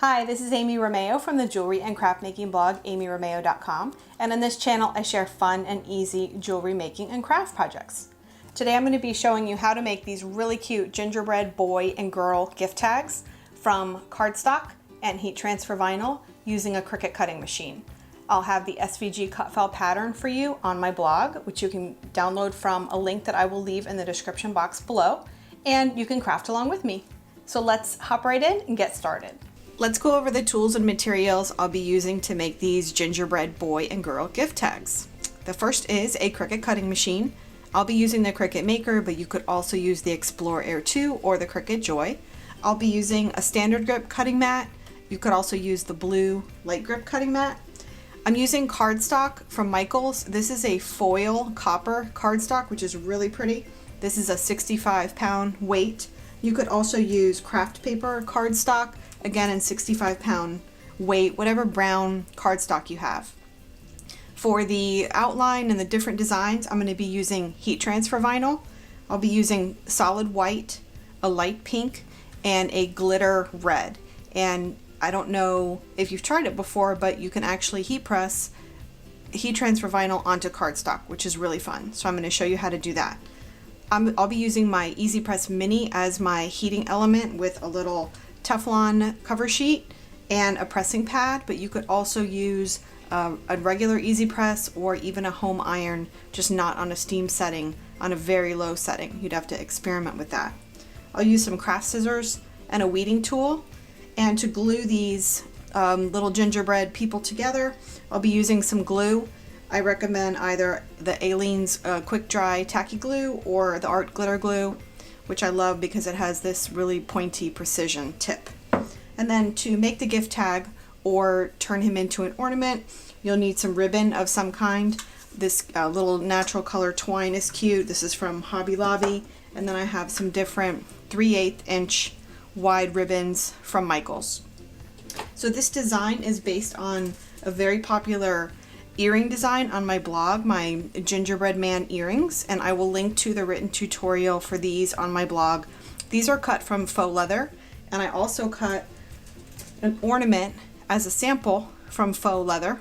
Hi, this is Amy Romeo from the jewelry and craft making blog, amyromeo.com, and on this channel I share fun and easy jewelry making and craft projects. Today I'm going to be showing you how to make these really cute gingerbread boy and girl gift tags from cardstock and heat transfer vinyl using a Cricut cutting machine. I'll have the SVG cut file pattern for you on my blog, which you can download from a link that I will leave in the description box below, and you can craft along with me. So let's hop right in and get started. Let's go over the tools and materials I'll be using to make these gingerbread boy and girl gift tags. The first is a Cricut cutting machine. I'll be using the Cricut Maker, but you could also use the Explorer Air 2 or the Cricut Joy. I'll be using a standard grip cutting mat. You could also use the blue light grip cutting mat. I'm using cardstock from Michaels. This is a foil copper cardstock, which is really pretty. This is a 65-pound weight. You could also use craft paper cardstock, again in 65-pound weight, whatever brown cardstock you have. For the outline and the different designs, I'm going to be using heat transfer vinyl. I'll be using solid white, a light pink, and a glitter red. And I don't know if you've tried it before, but you can actually heat transfer vinyl onto cardstock, which is really fun. So I'm going to show you how to do that. I'll be using my Easy Press Mini as my heating element with a little Teflon cover sheet and a pressing pad, but you could also use a regular Easy Press or even a home iron, just not on a steam setting, on a very low setting. You'd have to experiment with that. I'll use some craft scissors and a weeding tool, and to glue these little gingerbread people together, I'll be using some glue. I recommend either the Aleene's quick dry tacky glue or the art glitter glue, which I love because it has this really pointy precision tip. And then to make the gift tag or turn him into an ornament, you'll need some ribbon of some kind. This little natural color twine is cute. This is from Hobby Lobby. And then I have some different 3/8 inch wide ribbons from Michaels. So this design is based on a very popular earring design on my blog, my Gingerbread Man Earrings, and I will link to the written tutorial for these on my blog. These are cut from faux leather, and I also cut an ornament as a sample from faux leather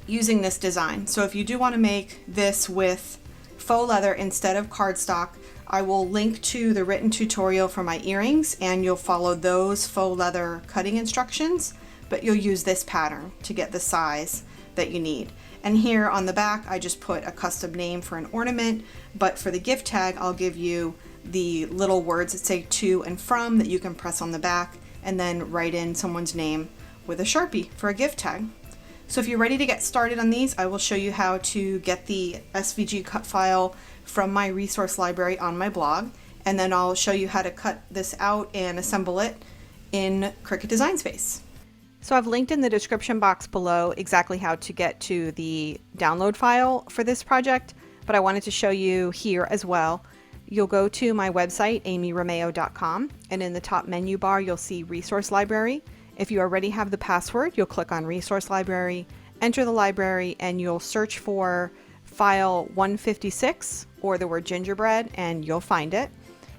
using this design. So if you do want to make this with faux leather instead of cardstock, I will link to the written tutorial for my earrings, and you'll follow those faux leather cutting instructions, but you'll use this pattern to get the size that you need. And here on the back I just put a custom name for an ornament, but for the gift tag I'll give you the little words that say to and from that you can press on the back and then write in someone's name with a Sharpie for a gift tag. So if you're ready to get started on these, I will show you how to get the SVG cut file from my resource library on my blog, and then I'll show you how to cut this out and assemble it in Cricut Design Space. So I've linked in the description box below exactly how to get to the download file for this project, but I wanted to show you here as well. You'll go to my website, amyromeo.com, and in the top menu bar you'll see Resource Library. If you already have the password, you'll click on Resource Library, enter the library, and you'll search for file 156 or the word gingerbread, and you'll find it.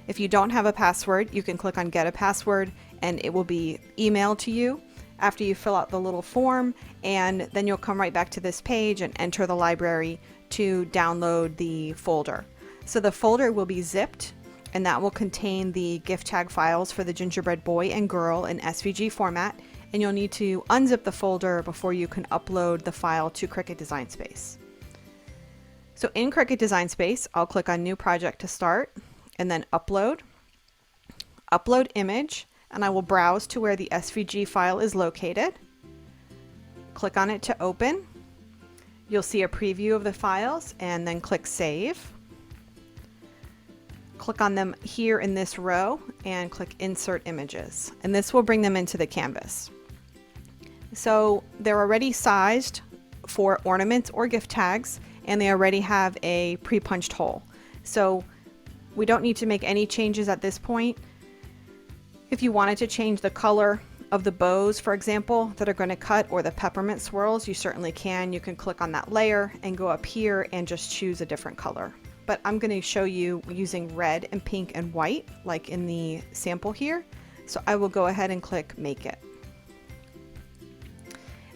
If you don't have a password, you can click on Get a Password, and it will be emailed to you after you fill out the little form, and then you'll come right back to this page and enter the library to download the folder. So the folder will be zipped, and that will contain the gift tag files for the gingerbread boy and girl in SVG format, and you'll need to unzip the folder before you can upload the file to Cricut Design Space. So in Cricut Design Space, I'll click on New Project to start, and then Upload Image, and I will browse to where the SVG file is located. Click on it to open. You'll see a preview of the files, and then click Save. Click on them here in this row and click Insert Images, and this will bring them into the canvas. So they're already sized for ornaments or gift tags, and they already have a pre-punched hole. So we don't need to make any changes at this point. If you wanted to change the color of the bows, for example, that are going to cut, or the peppermint swirls, you certainly can. You can click on that layer and go up here and just choose a different color. But I'm going to show you using red and pink and white, like in the sample here. So I will go ahead and click Make It.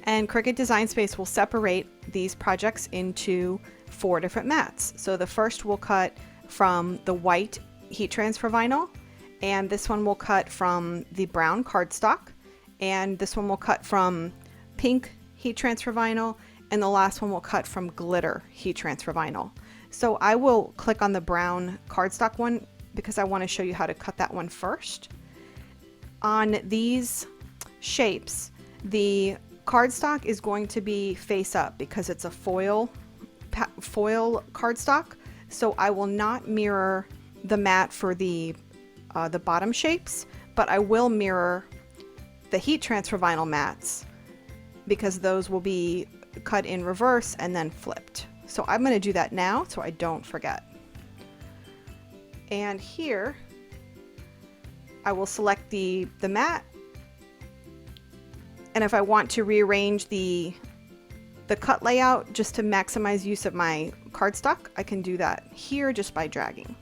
And Cricut Design Space will separate these projects into 4 different mats. So the first will cut from the white heat transfer vinyl, and this one will cut from the brown cardstock, and this one will cut from pink heat transfer vinyl, and the last one will cut from glitter heat transfer vinyl. So I will click on the brown cardstock one because I want to show you how to cut that one first. On these shapes, the cardstock is going to be face up because it's a foil cardstock. So I will not mirror the mat for the bottom shapes, but I will mirror the heat transfer vinyl mats because those will be cut in reverse and then flipped. So I'm going to do that now so I don't forget. And here I will select the mat, and if I want to rearrange the cut layout just to maximize use of my cardstock, I can do that here just by dragging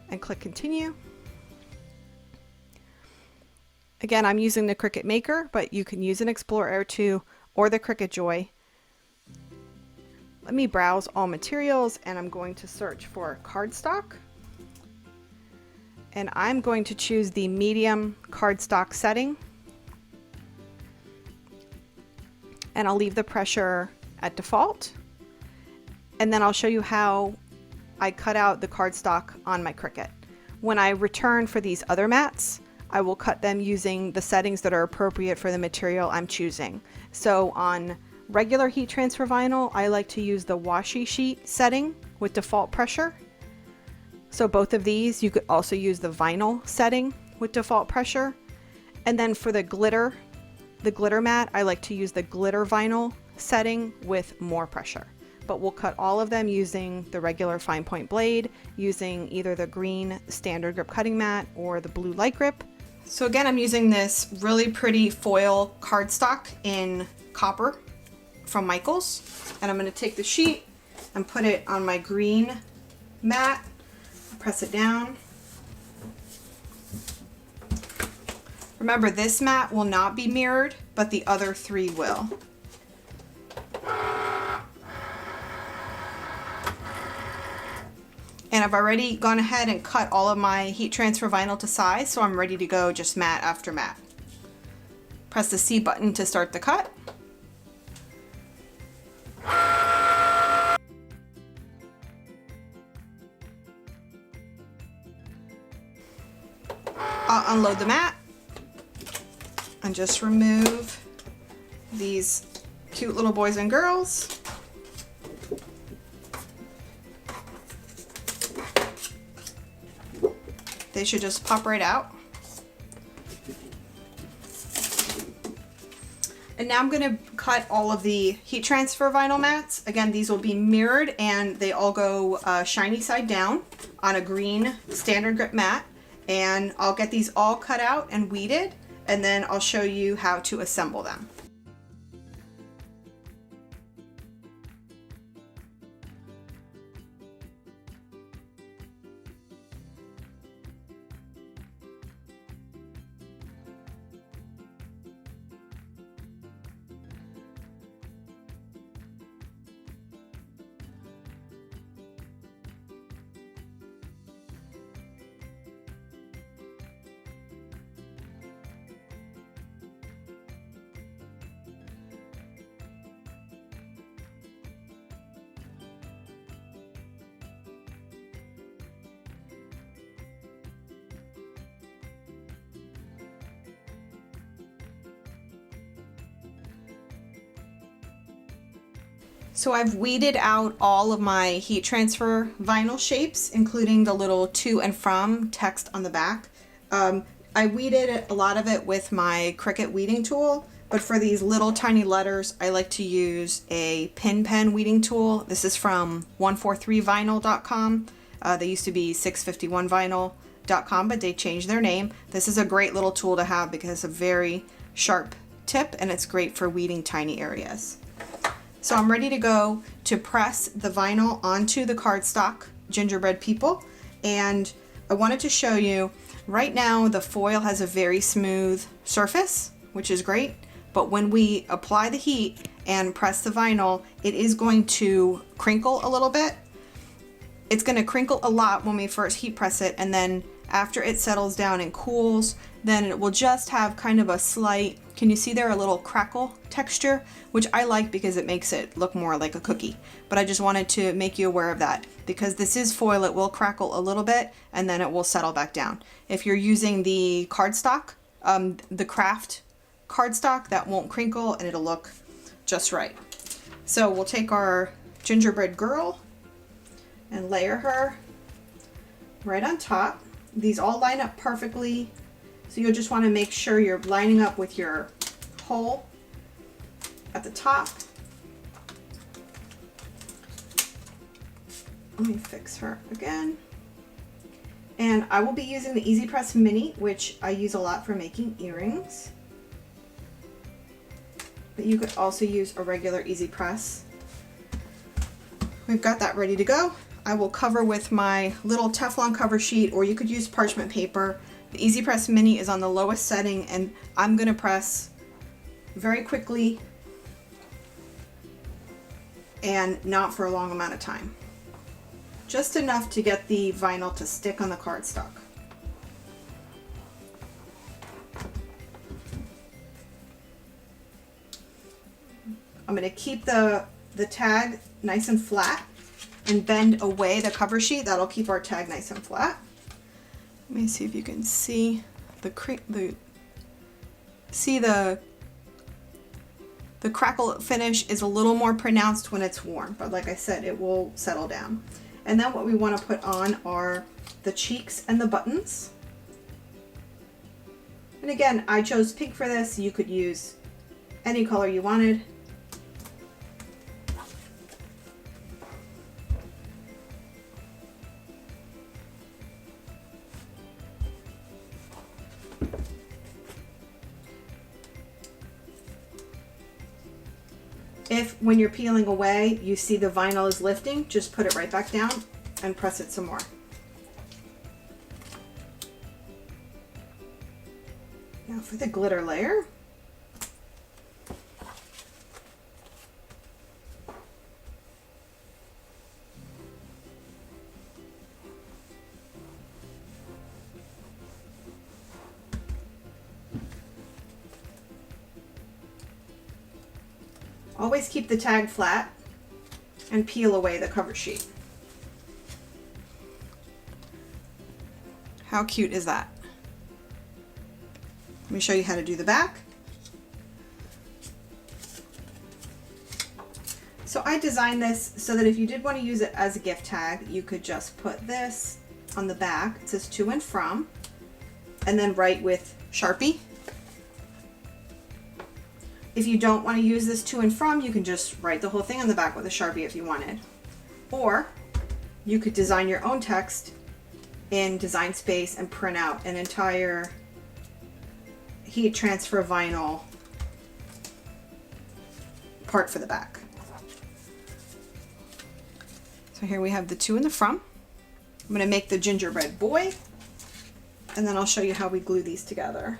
and click continue. Again, I'm using the Cricut Maker, but you can use an Explorer Air 2 or the Cricut Joy. Let me browse all materials, and I'm going to search for cardstock. And I'm going to choose the medium cardstock setting. And I'll leave the pressure at default. And then I'll show you how I cut out the cardstock on my Cricut. When I return for these other mats, I will cut them using the settings that are appropriate for the material I'm choosing. So on regular heat transfer vinyl, I like to use the washi sheet setting with default pressure. So both of these, you could also use the vinyl setting with default pressure. And then for the glitter mat, I like to use the glitter vinyl setting with more pressure. But we'll cut all of them using the regular fine point blade, using either the green standard grip cutting mat or the blue light grip. So again, I'm using this really pretty foil cardstock in copper from Michaels. And I'm going to take the sheet and put it on my green mat, press it down. Remember, this mat will not be mirrored, but the other 3 will. And I've already gone ahead and cut all of my heat transfer vinyl to size, so I'm ready to go just mat after mat. Press the C button to start the cut. I'll unload the mat and just remove these cute little boys and girls. They should just pop right out. And now I'm going to cut all of the heat transfer vinyl mats. Again, these will be mirrored and they all go shiny side down on a green standard grip mat. And I'll get these all cut out and weeded, and then I'll show you how to assemble them. So I've weeded out all of my heat transfer vinyl shapes, including the little to and from text on the back. I weeded a lot of it with my Cricut weeding tool, but for these little tiny letters, I like to use a pin pen weeding tool. This is from 143vinyl.com. They used to be 651vinyl.com, but they changed their name. This is a great little tool to have because it's a very sharp tip and it's great for weeding tiny areas. So I'm ready to go to press the vinyl onto the cardstock gingerbread people, and I wanted to show you right now the foil has a very smooth surface, which is great, but when we apply the heat and press the vinyl, it is going to crinkle a little bit. It's going to crinkle a lot when we first heat press it, and then after it settles down and cools, then it will just have kind of a slight, can you see there, a little crackle texture, which I like because it makes it look more like a cookie. But I just wanted to make you aware of that. Because this is foil, it will crackle a little bit and then it will settle back down. If you're using the cardstock, the craft cardstock, that won't crinkle and it'll look just right. So we'll take our gingerbread girl and layer her right on top. These all line up perfectly, so you'll just want to make sure you're lining up with your hole at the top. Let me fix her again. And I will be using the Easy Press Mini, which I use a lot for making earrings. But you could also use a regular Easy Press. We've got that ready to go. I will cover with my little Teflon cover sheet, or you could use parchment paper. The Easy Press Mini is on the lowest setting, and I'm going to press very quickly and not for a long amount of time. Just enough to get the vinyl to stick on the cardstock. I'm going to keep the tag nice and flat and bend away the cover sheet. That'll keep our tag nice and flat. Let me see if you can see the crackle finish is a little more pronounced when it's warm, but like I said, it will settle down. And then what we want to put on are the cheeks and the buttons. And again, I chose pink for this. You could use any color you wanted. If when you're peeling away you see the vinyl is lifting, just put it right back down and press it some more. Now for the glitter layer. Always keep the tag flat and peel away the cover sheet. How cute is that? Let me show you how to do the back. So I designed this so that if you did want to use it as a gift tag, you could just put this on the back. It says to and from, and then write with Sharpie. If you don't want to use this to and from, you can just write the whole thing on the back with a Sharpie if you wanted. Or you could design your own text in Design Space and print out an entire heat transfer vinyl part for the back. So here we have the two in the front. I'm going to make the gingerbread boy, and then I'll show you how we glue these together.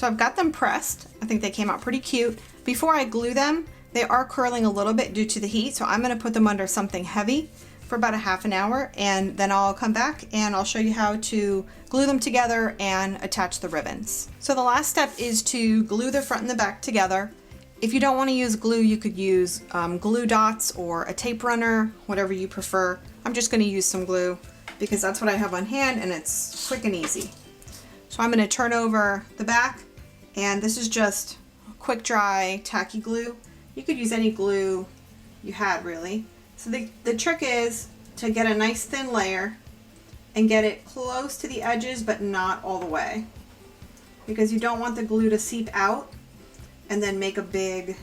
So I've got them pressed. I think they came out pretty cute. Before I glue them, they are curling a little bit due to the heat, so I'm gonna put them under something heavy for about a half an hour, and then I'll come back and I'll show you how to glue them together and attach the ribbons. So the last step is to glue the front and the back together. If you don't want to use glue, you could use glue dots or a tape runner, whatever you prefer. I'm just going to use some glue because that's what I have on hand and it's quick and easy. So I'm going to turn over the back, and this is just quick dry tacky glue. You could use any glue you had really. So the trick is to get a nice thin layer and get it close to the edges but not all the way, because you don't want the glue to seep out and then make a big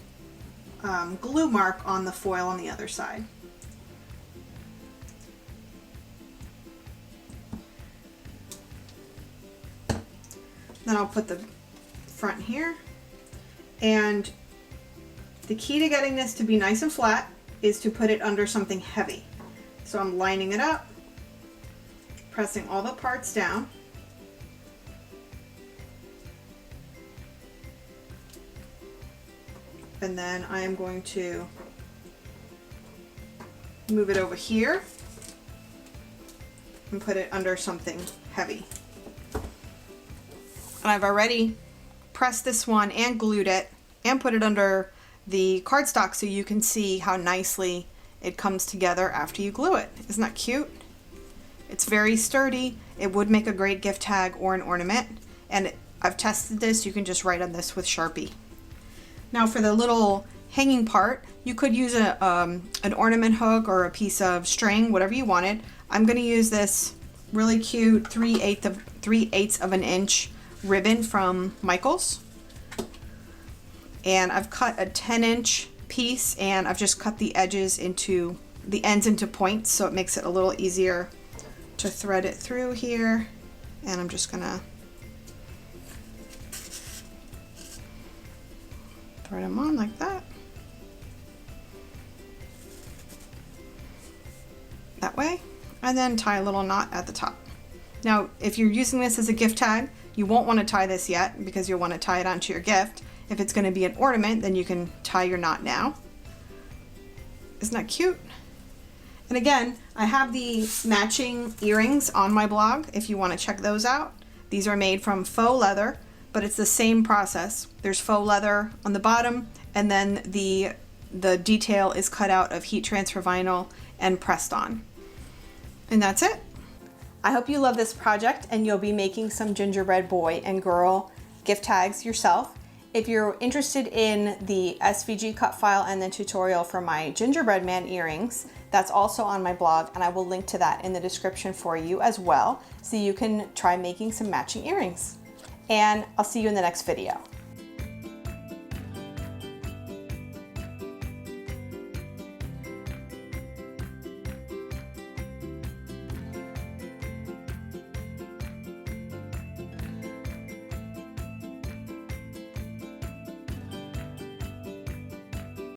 glue mark on the foil on the other side. Then I'll put the front here, and the key to getting this to be nice and flat is to put it under something heavy. So I'm lining it up, pressing all the parts down. And then I am going to move it over here and put it under something heavy. And I've already pressed this one and glued it and put it under the cardstock so you can see how nicely it comes together after you glue it. Isn't that cute? It's very sturdy. It would make a great gift tag or an ornament. And I've tested this. You can just write on this with Sharpie. Now for the little hanging part, you could use an ornament hook or a piece of string, whatever you wanted. I'm going to use this really cute 3/8 of an inch ribbon from Michaels. And I've cut a 10-inch piece, and I've just cut the edges into the ends into points, so it makes it a little easier to thread it through here. And I'm just gonna thread them on like that. That way, and then tie a little knot at the top. Now, if you're using this as a gift tag, you won't want to tie this yet because you'll want to tie it onto your gift. If it's going to be an ornament, then you can tie your knot now. Isn't that cute? And again, I have the matching earrings on my blog if you want to check those out. These are made from faux leather, but it's the same process. There's faux leather on the bottom, and then the detail is cut out of heat transfer vinyl and pressed on. And that's it. I hope you love this project and you'll be making some gingerbread boy and girl gift tags yourself. If you're interested in the SVG cut file and the tutorial for my Gingerbread Man earrings, that's also on my blog, and I will link to that in the description for you as well, so you can try making some matching earrings. And I'll see you in the next video.